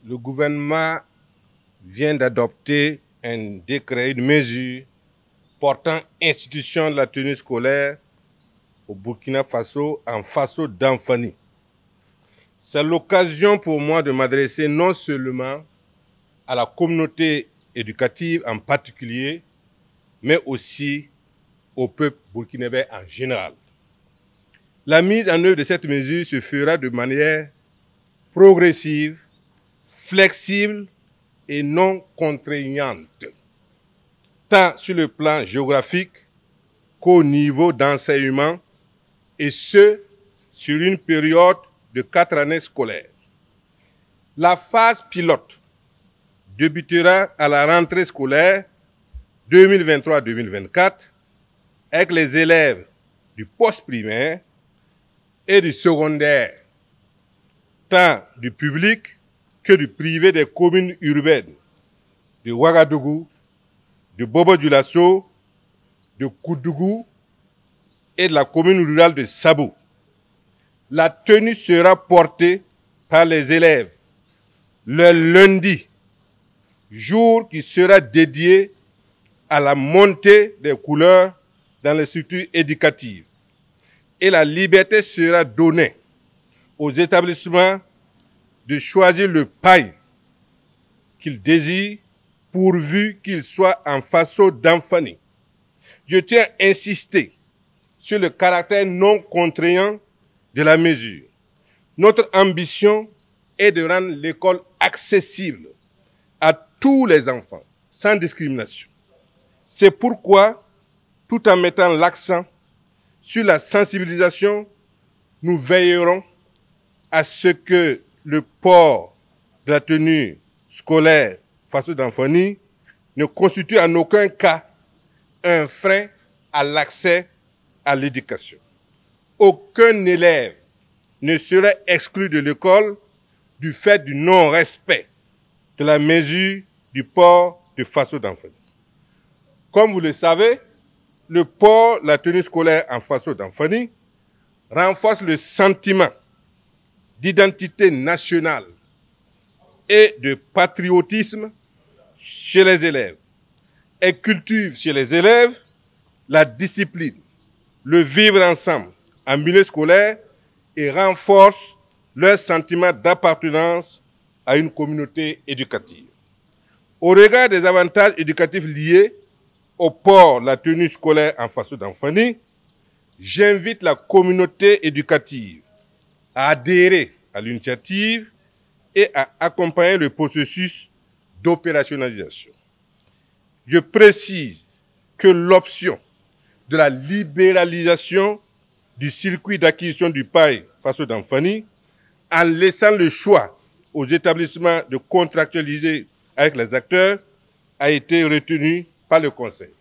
le gouvernement vient d'adopter un décret, une mesure portant institution de la tenue scolaire au Burkina Faso en Faso d'Anfani. C'est l'occasion pour moi de m'adresser non seulement à la communauté éducative en particulier, mais aussi au peuple burkinabé en général. La mise en œuvre de cette mesure se fera de manière progressive, flexible et non contraignante, tant sur le plan géographique qu'au niveau d'enseignement, et ce, sur une période de 4 années scolaires. La phase pilote débutera à la rentrée scolaire 2023-2024 avec les élèves du post-primaire et du secondaire, tant du public que du privé des communes urbaines de Ouagadougou, de Bobo-Dioulasso, de Koudougou et de la commune rurale de Sabou. La tenue sera portée par les élèves le lundi, jour qui sera dédié à la montée des couleurs dans les structures éducatives. Et la liberté sera donnée aux établissements de choisir le paille qu'ils désirent pourvu qu'il soit en Faso d'Anfani. Je tiens à insister sur le caractère non contraignant de la mesure. Notre ambition est de rendre l'école accessible à tous les enfants, sans discrimination. C'est pourquoi, tout en mettant l'accent sur la sensibilisation, nous veillerons à ce que le port de la tenue scolaire Faso d'Anfani ne constitue en aucun cas un frein à l'accès à l'éducation. Aucun élève ne serait exclu de l'école du fait du non-respect de la mesure du port de Faso d'Anfani. Comme vous le savez, le port de la tenue scolaire en Faso d'Anfani renforce le sentiment d'identité nationale et de patriotisme chez les élèves et cultive chez les élèves la discipline, le vivre ensemble en milieu scolaire et renforce leur sentiment d'appartenance à une communauté éducative. Au regard des avantages éducatifs liés au port de la tenue scolaire en Faso d'Anfani, j'invite la communauté éducative à adhérer à l'initiative et à accompagner le processus d'opérationnalisation. Je précise que l'option de la libéralisation du circuit d'acquisition du paille Faso d'Anfani, en laissant le choix aux établissements de contractualiser avec les acteurs, a été retenue par le Conseil.